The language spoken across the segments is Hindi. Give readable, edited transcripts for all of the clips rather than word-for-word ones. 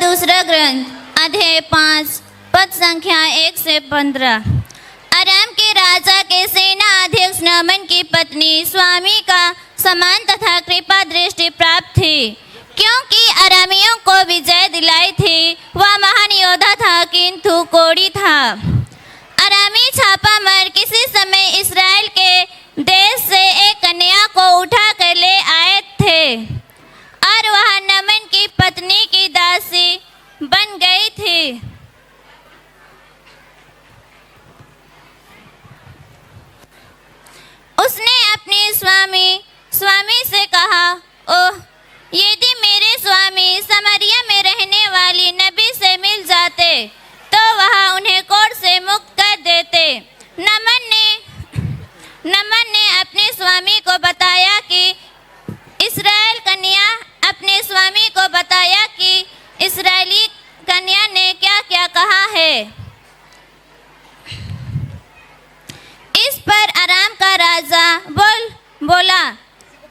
दूसरा ग्रंथ अध्याय 5 पद संख्या 1 से 15। अराम के राजा के सेना अध्यक्ष नामान की पत्नी स्वामी का समान तथा कृपा दृष्टि प्राप्त थी, क्योंकि अरामियों को विजय दिलाई थी। वह महान योद्धा था किंतु कोढ़ी था। अरामी छापा मार किसी समय इस्राएल के देश से एक कन्या को उठा कर ले आए थे और वह नामान की पत्नी की दासी बन गई थी। उसने अपने स्वामी से कहा, ओह, यदि मेरे स्वामी समरिया में रहने वाली नबी से मिल जाते तो वह उन्हें कोढ़ से मुक्त कर देते। नामान ने अपने स्वामी को बताया कि इस्राएली कन्या ने क्या क्या कहा है। इस पर अराम का राजा बोला,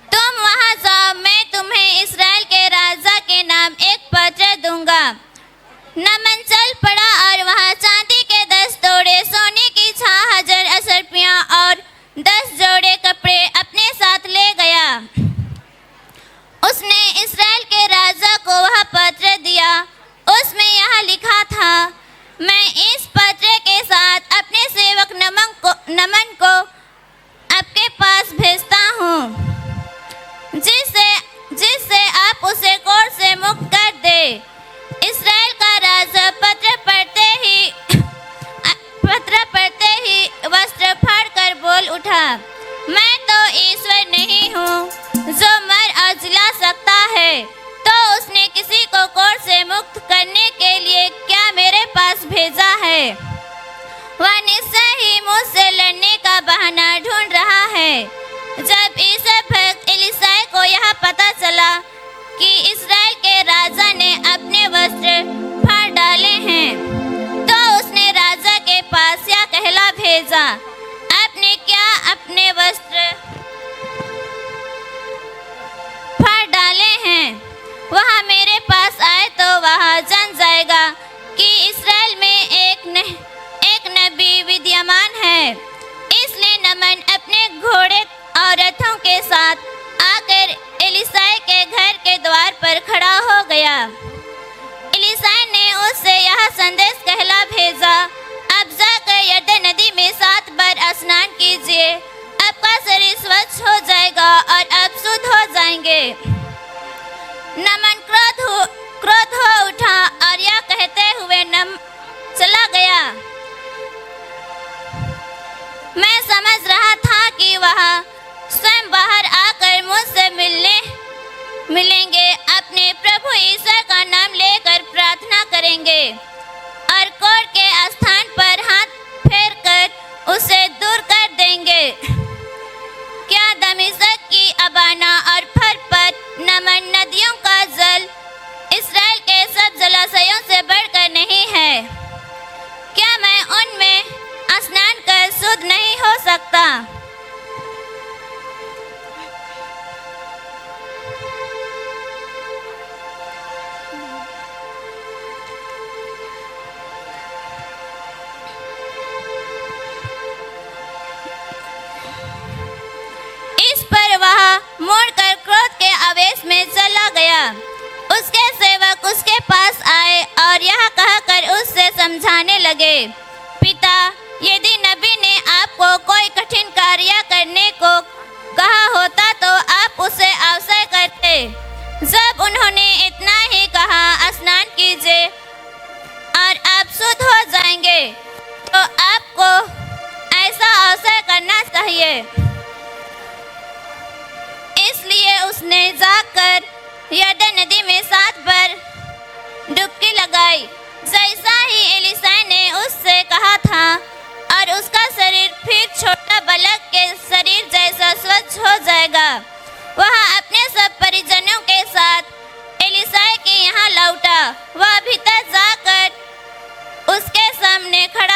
तुम वहां जाओ, मैं तुम्हें इस्राएल के राजा के नाम एक पत्र दूंगा। नामान चल पड़ा और वहां चांदी के 10 तोड़े, सोने की 6000 असरपियां और 10 जोड़े कपड़े अपने साथ ले गया। उसने इस्राएल के राजा को वह पत्र दिया। उसमें यह लिखा था, मैं इस पत्र के साथ अपने सेवक नामान को आपके पास भेजता हूँ, जिससे आप उसे कोढ़ से मुक्त कर दे। इस्राएल का राजा पत्र पढ़ते ही वस्त्र फाड़कर बोल उठा, मैं तो ईश्वर नहीं हूँ जो मर और जिला सकता है, तो उसने किसी को कोढ़ से मुक्त करने के लिए क्या मेरे पास भेजा है। वह निश्चय ही मुझसे लड़ने का बहाना ढूंढ रहा है। जब ईसा भक्त एलीसाई को यह पता चला कि इस्राएल के राजा ने अपने वस्त्र फाड़ डाले हैं, तो उसने राजा के पास यह कहला भेजा, आपने क्या अपने वस्त्र फाड़ डाले हैं? वह मेरे पास आए तो वह जान जाएगा कि इस्राएल में एक नबी विद्यमान है। इसलिए नामान अपने घोड़े और रथों के साथ आकर एलीसाई के घर के द्वार पर खड़ा हो गया। एलीसाई ने उससे यह संदेश कहला भेजा, अब जाकर यरदन नदी में 7 बार स्नान कीजिए, आपका शरीर स्वच्छ हो जाएगा और आप शुद्ध हो जाएंगे। नामान क्रोध हो उठा और यह कहते हुए चला गया। मैं समझ रहा था कि वह स्वयं बाहर आकर मुझसे मिलेंगे, अपने प्रभु ईश्वर का नाम लेकर प्रार्थना करेंगे और कोढ़ के स्थान पर हाथ फेर कर उसे दूर कर देंगे। क्या दमिश्क की अबाना और फरपत नामक नदियों का जल इस्राएल के सब जलाशयों से बढ़कर नहीं है? क्या मैं उनमें स्नान कर शुद्ध नहीं हो सकता? इस पर वह मुड़कर क्रोध के आवेश में चला गया। उसके सेवक उसके पास आए और यह कहकर उससे समझाने लगे, पिता, यदि नबी ने आपको कोई कठिन कार्य करने को कहा होता तो आप उसे अवश्य करते। जब उन्होंने इतना ही कहा, स्नान कीजिए और आप शुद्ध हो जाएंगे, तो आपको ऐसा अवश्य करना चाहिए। इसलिए उसने जाकर यरदन नदी में 7 बार डुबकी लगाई, जैसा ही एलीसाई ने उससे कहा था, और उसका शरीर फिर छोटा बालक के शरीर जैसा स्वच्छ हो जाएगा। वह अपने सब परिजनों के साथ एलीसाई के यहाँ लौटा। वह भीतर जाकर उसके सामने खड़ा